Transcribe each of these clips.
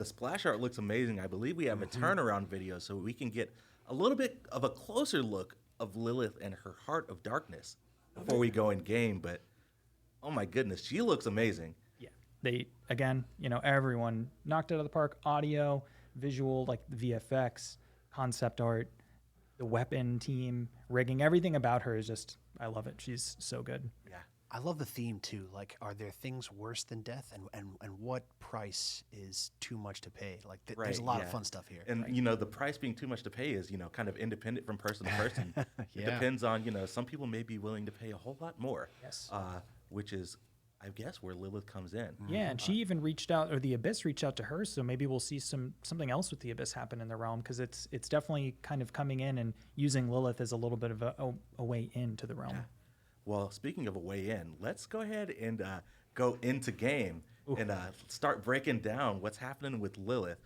the splash art looks amazing. I believe we have a turnaround video so we can get a little bit of a closer look of Lilith and her Heart of Darkness before we go in game. But oh my goodness, she looks amazing. Yeah, they again, everyone knocked it out of the park. Audio, visual, like the VFX, concept art, the weapon team, rigging, everything about her is just, I love it. She's so good. Yeah. I love the theme too. Like, are there things worse than death, and what price is too much to pay? Like, there's a lot of fun stuff here. And the price being too much to pay is kind of independent from person to person. It depends on some people may be willing to pay a whole lot more. Yes. Which is, I guess, where Lilith comes in. Yeah, and she even reached out, or the Abyss reached out to her, so maybe we'll see something else with the Abyss happen in the realm, because it's definitely kind of coming in and using Lilith as a little bit of a way into the realm. Yeah. Well, speaking of a way in, let's go ahead and go into game and start breaking down what's happening with Lilith.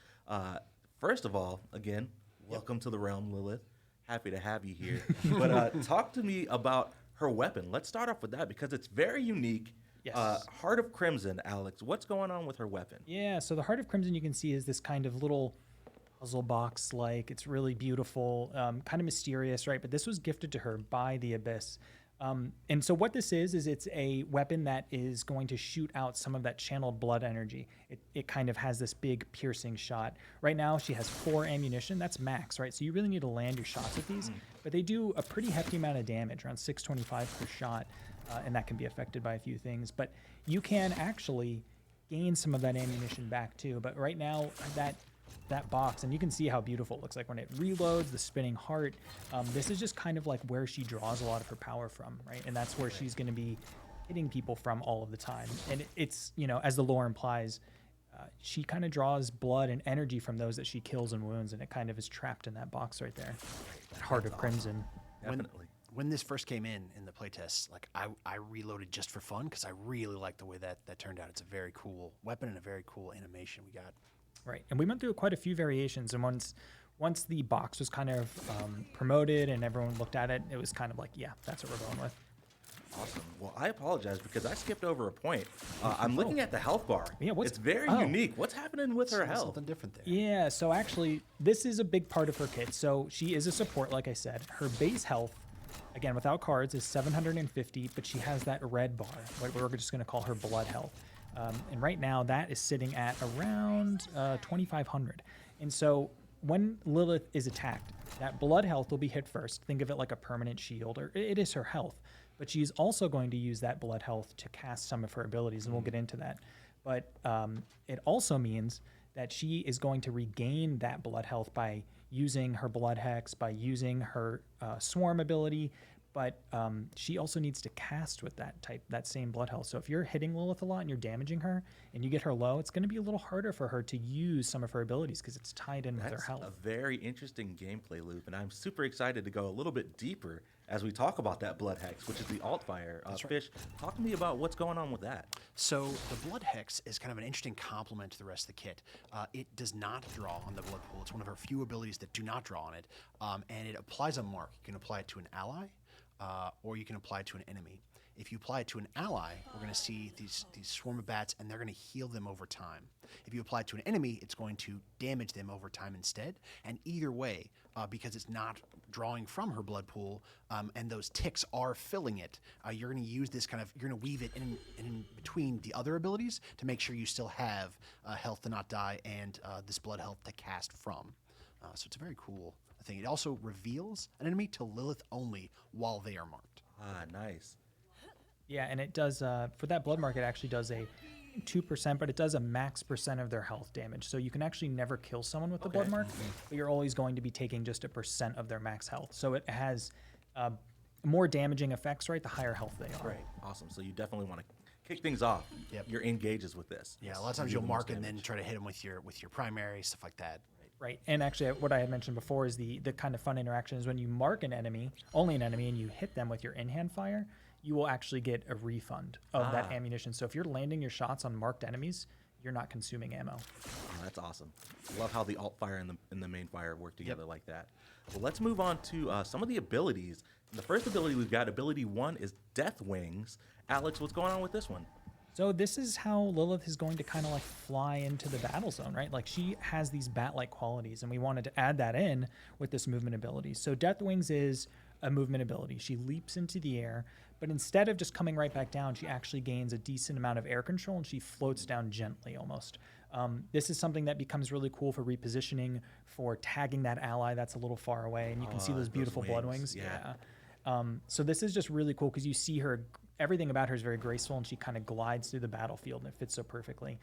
First of all, again, welcome to the realm, Lilith. Happy to have you here. But talk to me about her weapon. Let's start off with that because it's very unique. Yes. Heart of Crimson, Alex. What's going on with her weapon? Yeah, so the Heart of Crimson you can see is this kind of little puzzle box-like. It's really beautiful, kind of mysterious, right? But this was gifted to her by the Abyss. And so what this is it's a weapon that is going to shoot out some of that channeled blood energy. It kind of has this big piercing shot. Right now she has 4 ammunition. That's max, right? So you really need to land your shots with these. But they do a pretty hefty amount of damage, around 625 per shot. And that can be affected by a few things. But you can actually gain some of that ammunition back too. But right now that box, and you can see how beautiful it looks like when it reloads, the spinning heart. This is just kind of like where she draws a lot of her power from, right? And that's where she's going to be hitting people from all of the time. And it's, as the lore implies, she kind of draws blood and energy from those that she kills and wounds, and it kind of is trapped in that box right there. That Heart of Crimson. Definitely. When this first came in the playtest, like I reloaded just for fun because I really like the way that turned out. It's a very cool weapon and a very cool animation we got. Right, and we went through quite a few variations, and once the box was kind of promoted and everyone looked at it, it was kind of like, yeah, that's what we're going with. Awesome. Well, I apologize because I skipped over a point. I'm looking at the health bar. Yeah, it's very unique. What's happening with her health? Something different there. Yeah, so actually, this is a big part of her kit. So she is a support, like I said. Her base health, again, without cards, is 750, but she has that red bar, what we're just going to call her blood health. And right now, that is sitting at around 2,500. And so when Lilith is attacked, that blood health will be hit first. Think of it like a permanent shield, or it is her health. But she's also going to use that blood health to cast some of her abilities, and we'll get into that. But it also means that she is going to regain that blood health by using her blood hex, by using her swarm ability. But she also needs to cast with that same blood health. So if you're hitting Lilith a lot and you're damaging her and you get her low, it's going to be a little harder for her to use some of her abilities because it's tied in with her health. That's a very interesting gameplay loop, and I'm super excited to go a little bit deeper as we talk about that blood hex, which is the alt fire. Fish, talk to me about what's going on with that. So the blood hex is kind of an interesting complement to the rest of the kit. It does not draw on the blood pool. It's one of her few abilities that do not draw on it, and it applies a mark. You can apply it to an ally, or you can apply it to an enemy. If you apply it to an ally, we're going to see these swarm of bats, and they're going to heal them over time. If you apply it to an enemy, it's going to damage them over time instead. And either way, because it's not drawing from her blood pool, and those ticks are filling it, you're going to use this you're going to weave it in between the other abilities to make sure you still have health to not die and this blood health to cast from. So it's a very cool thing. It also reveals an enemy to Lilith only while they are marked. Ah, nice. Yeah, and it does, for that blood mark, it actually does a 2%, but it does a max percent of their health damage. So you can actually never kill someone with the blood mark, but you're always going to be taking just a percent of their max health. So it has more damaging effects, right, the higher health they are. Right, awesome. So you definitely want to kick things off. Yep. Your engages with this. Yeah, a lot of times you'll mark and then try to hit them with your primary, stuff like that. Right, and actually what I had mentioned before is the kind of fun interaction is when you mark an enemy, only an enemy, and you hit them with your in-hand fire, you will actually get a refund of that ammunition. So if you're landing your shots on marked enemies, you're not consuming ammo. Oh, that's awesome. I love how the alt fire and the main fire work together like that. Well, let's move on to some of the abilities. And the first ability we've got, ability 1, is Death Wings. Alex, what's going on with this one? So this is how Lilith is going to kind of like fly into the battle zone, right? Like she has these bat-like qualities, and we wanted to add that in with this movement ability. So Death Wings is a movement ability. She leaps into the air, but instead of just coming right back down, she actually gains a decent amount of air control, and she floats down gently almost. This is something that becomes really cool for repositioning, for tagging that ally that's a little far away, and you can see those beautiful blood wings. Yeah. So this is just really cool because you see her, everything about her is very graceful, and she kind of glides through the battlefield, and it fits so perfectly.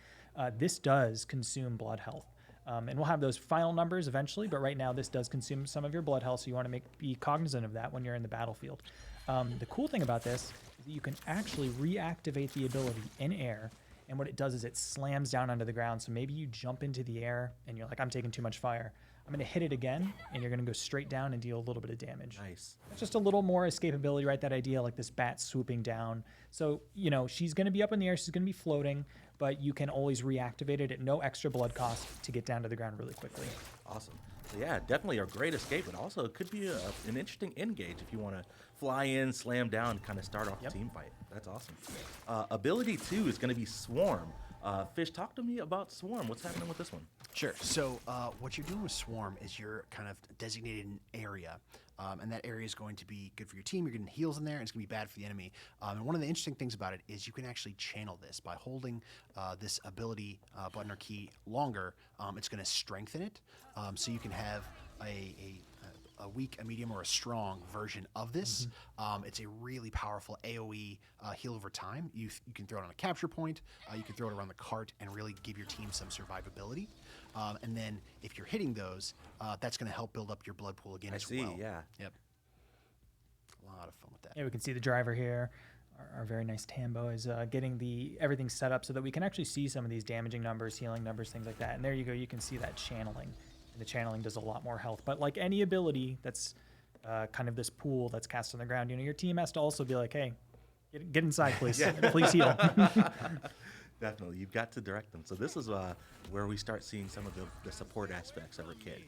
This does consume blood health. And we'll have those final numbers eventually, but right now this does consume some of your blood health, so you want to be cognizant of that when you're in the battlefield. The cool thing about this is that you can actually reactivate the ability in air, and what it does is it slams down onto the ground. So maybe you jump into the air and you're like, I'm taking too much fire. I'm going to hit it again, and you're going to go straight down and deal a little bit of damage. Nice. It's just a little more escapability, right? That idea, like this bat swooping down. So, you know, she's going to be up in the air, she's going to be floating, but you can always reactivate it at no extra blood cost to get down to the ground really quickly. Awesome. So yeah, definitely a great escape, but also it could be an interesting engage if you want to fly in, slam down, kind of start off a team fight. That's awesome. Ability 2 is going to be Swarm. Fish, talk to me about Swarm. What's happening with this one? Sure. So what you're doing with Swarm is you're kind of designated an area, and that area is going to be good for your team. You're getting heals in there, and it's going to be bad for the enemy. And one of the interesting things about it is you can actually channel this by holding this ability button or key longer. It's going to strengthen it, so you can have a weak, a medium, or a strong version of this. It's a really powerful AoE heal over time. You can throw it on a capture point. You can throw it around the cart and really give your team some survivability. And then if you're hitting those, that's going to help build up your blood pool again as well. Yeah. Yep. A lot of fun with that. Yeah, we can see the driver here. Our very nice Tambo is getting everything set up so that we can actually see some of these damaging numbers, healing numbers, things like that. And there you go. You can see that channeling. And the channeling does a lot more health. But like any ability that's kind of this pool that's cast on the ground, you know, your team has to also be like, hey, get inside, please. Please heal. Definitely. You've got to direct them. So this is where we start seeing some of the support aspects of our kit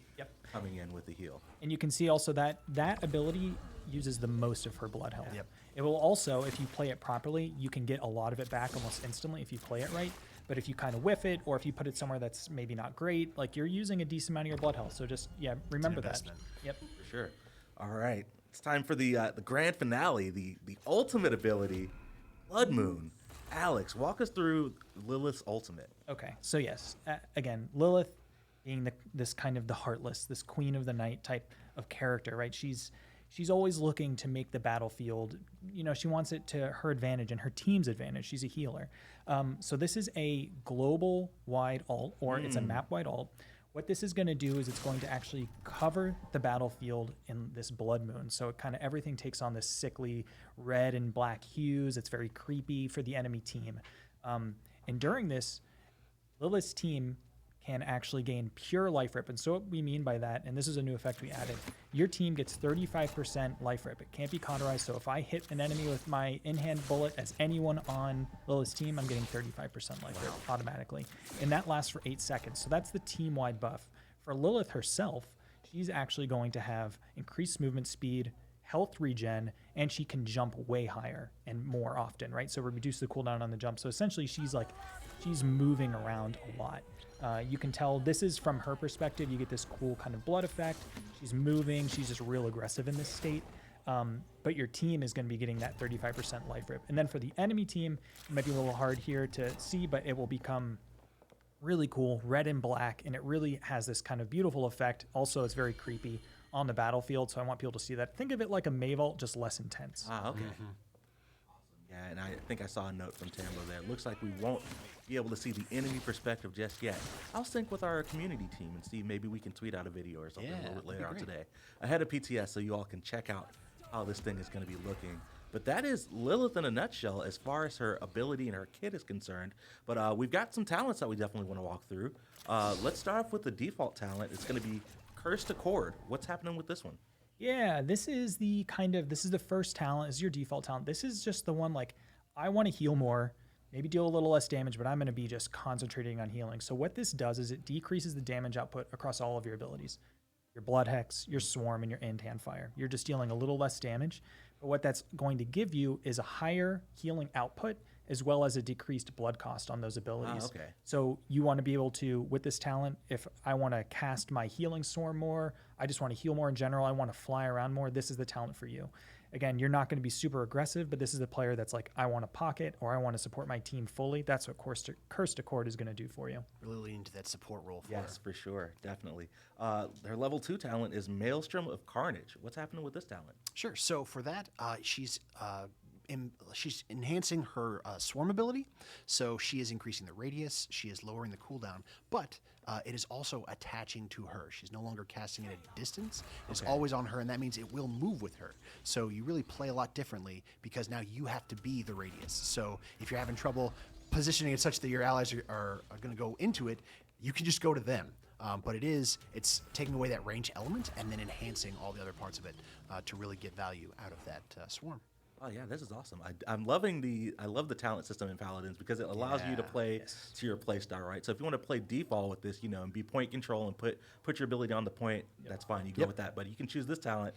coming in with the heal. And you can see also that that ability uses the most of her blood health. It will also, if you play it properly, you can get a lot of it back almost instantly if you play it right. But if you kind of whiff it, or if you put it somewhere that's maybe not great, like you're using a decent amount of your blood health. So just, remember that. Yep. For sure. All right. It's time for the grand finale, the ultimate ability, Blood Moon. Alex, walk us through Lilith's ultimate. Okay. So yes, again, Lilith being this kind of the Heartless, this queen of the night type of character, right? She's always looking to make the battlefield, you know, she wants it to her advantage and her team's advantage. She's a healer. So this is a global wide ult, or it's a map wide ult. What this is going to do is it's going to actually cover the battlefield in this blood moon. So it kind of everything takes on this sickly red and black hues. It's very creepy for the enemy team. And during this, Lilith's team can actually gain pure life rip. And so what we mean by that, and this is a new effect we added, your team gets 35% life rip. It can't be cauterized. So if I hit an enemy with my in-hand bullet as anyone on Lilith's team, I'm getting 35% life rip automatically. And that lasts for 8 seconds. So that's the team-wide buff. For Lilith herself, she's actually going to have increased movement speed, health regen, and she can jump way higher and more often, right? So we reduce the cooldown on the jump. So essentially she's moving around a lot. You can tell this is from her perspective. You get this cool kind of blood effect. She's moving. She's just real aggressive in this state. But your team is going to be getting that 35% life rip. And then for the enemy team, it might be a little hard here to see, but it will become really cool, red and black, and it really has this kind of beautiful effect. Also, it's very creepy on the battlefield, so I want people to see that. Think of it like a Mayvault, just less intense. Ah, okay. Awesome. Yeah, and I think I saw a note from Tambo there. It looks like we won't be able to see the enemy perspective just yet. I'll sync with our community team and see maybe we can tweet out a video or something a little bit later on today ahead of PTS, so you all can check out how this thing is going to be looking. But that is Lilith in a nutshell as far as her ability and her kit is concerned. But we've got some talents that we definitely want to walk through. Let's start off with the default talent. It's going to be Cursed Accord. What's happening with this one? Yeah, this is the first talent. This is your default talent. This is just the one, like, I want to heal more, maybe deal a little less damage, but I'm going to be just concentrating on healing. So what this does is it decreases the damage output across all of your abilities. Your Blood Hex, your Swarm, and your in-hand fire. You're just dealing a little less damage, but what that's going to give you is a higher healing output as well as a decreased blood cost on those abilities. Okay. So you want to be able to, with this talent, if I want to cast my healing storm more, I just want to heal more in general, I want to fly around more, this is the talent for you. Again, you're not going to be super aggressive, but this is the player that's like, I want to pocket or I want to support my team fully. That's what Curse to Cord is going to do for you. Really lean into that support role for Yes, her. for sure, definitely. Her level 2 talent is Maelstrom of Carnage. What's happening with this talent? Sure. So for that, she's enhancing her swarm ability. So she is increasing the radius. She is lowering the cooldown, but it is also attaching to her. She's no longer casting it at a distance. It's always on her, and that means it will move with her. So you really play a lot differently because now you have to be the radius. So if you're having trouble positioning it such that your allies are going to go into it, you can just go to them. But it's taking away that range element and then enhancing all the other parts of it to really get value out of that swarm. Oh yeah, this is awesome. I'm loving I love the talent system in Paladins because it allows you to play to your play style, right? So if you want to play default with this, and be point control and put your ability on the point, that's fine. You go with that. But you can choose this talent.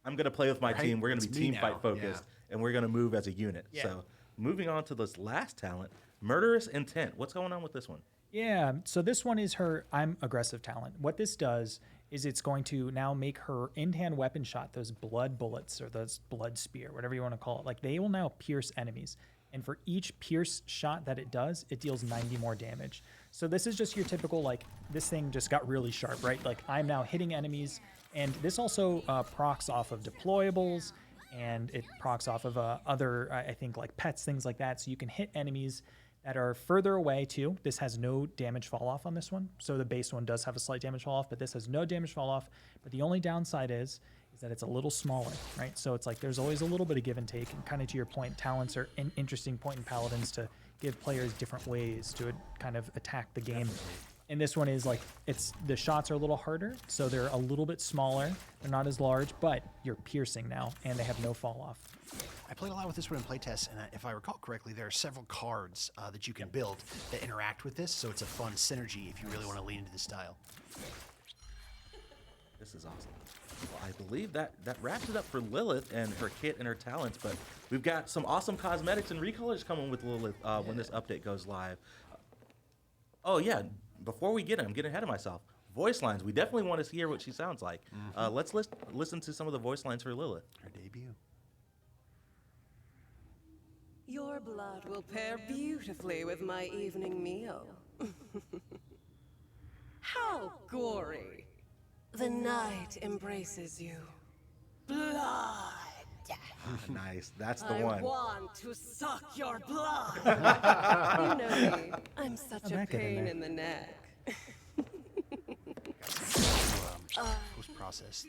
I'm going to play with my team. We're going to be team fight focused, and we're going to move as a unit. Yeah. So moving on to this last talent, Murderous Intent. What's going on with this one? Yeah, so this one is her I'm aggressive talent. What this does is it's going to now make her in-hand weapon shot, those blood bullets or those blood spear, whatever you want to call it, like they will now pierce enemies. And for each pierce shot that it does, it deals 90 more damage. So this is just your typical, like, this thing just got really sharp, right? Like, I'm now hitting enemies. And this also procs off of deployables, and it procs off of other, I think, like pets, things like that. So you can hit enemies that are further away too. This has no damage fall off on this one. So the base one does have a slight damage fall off, but this has no damage fall off. But the only downside is that it's a little smaller, right? So it's like there's always a little bit of give and take. And kind of to your point, talents are an interesting point in Paladins to give players different ways to kind of attack the game. And this one is like, the shots are a little harder, so they're a little bit smaller. They're not as large, but you're piercing now, and they have no fall off. I played a lot with this one in playtests, and if I recall correctly, there are several cards that you can build that interact with this, so it's a fun synergy if you really want to lean into the style. This is awesome. Well, I believe that wraps it up for Lilith and her kit and her talents, but we've got some awesome cosmetics and recolors coming with Lilith when this update goes live. Oh yeah, before we get it, I'm getting ahead of myself. Voice lines. We definitely want to hear what she sounds like. Let's listen to some of the voice lines for Lilith. Her debut. Your blood will pair beautifully with my evening meal. How gory. The night embraces you. Blood. Nice. That's the I one. want to suck your blood. You know me. I'm such a that get in pain there? in the neck. Post-process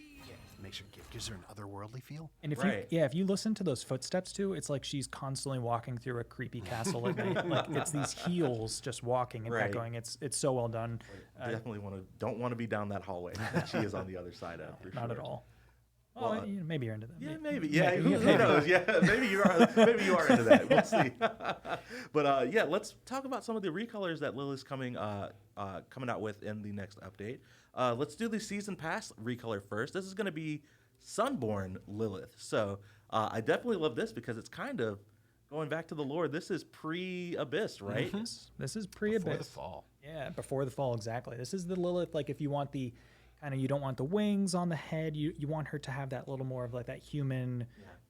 makes her gives her an otherworldly feel. And if Right. if you listen to those footsteps too, it's like she's constantly walking through a creepy castle at night. Like it's these heels just walking and Right. echoing. It's so well done. Definitely don't want to be down that hallway that she is on the other side of. For Not sure. at all. Well, Well, maybe you're into that. Yeah, maybe. Yeah, who knows? Yeah, maybe you are. Maybe you are into that. We'll see. But yeah, let's talk about some of the recolors that Lilith's coming out with in the next update. Let's do the season pass recolor first. This is going to be Sunborn Lilith. So I definitely love this because it's kind of going back to the lore. This is pre-Abyss, right? This is pre-Abyss. Before the fall. Yeah, before the fall, exactly. This is the Lilith, like if you want the kind of, you don't want the wings on the head, you want her to have that little more of like that human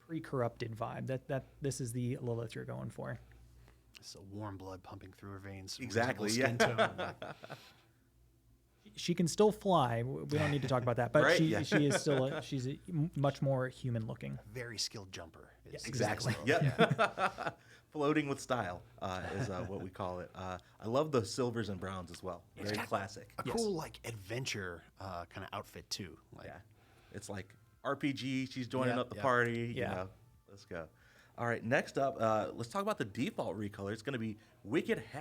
pre-corrupted vibe. That this is the Lilith you're going for. It's a warm blood pumping through her veins. Exactly, reasonable skin tone. She can still fly. We don't need to talk about that, but Right, she yeah. she is still she's much more human looking. Very skilled jumper. is Exactly. Lilith. Yep. Floating with style is what we call it. I love the silvers and browns as well. Very classic. A cool like adventure kind of outfit too. Like, Yeah. It's like RPG. She's joining Yeah, up the yeah. party. Yeah. You know, let's go. All right. Next up, let's talk about the default recolor. It's going to be Wicked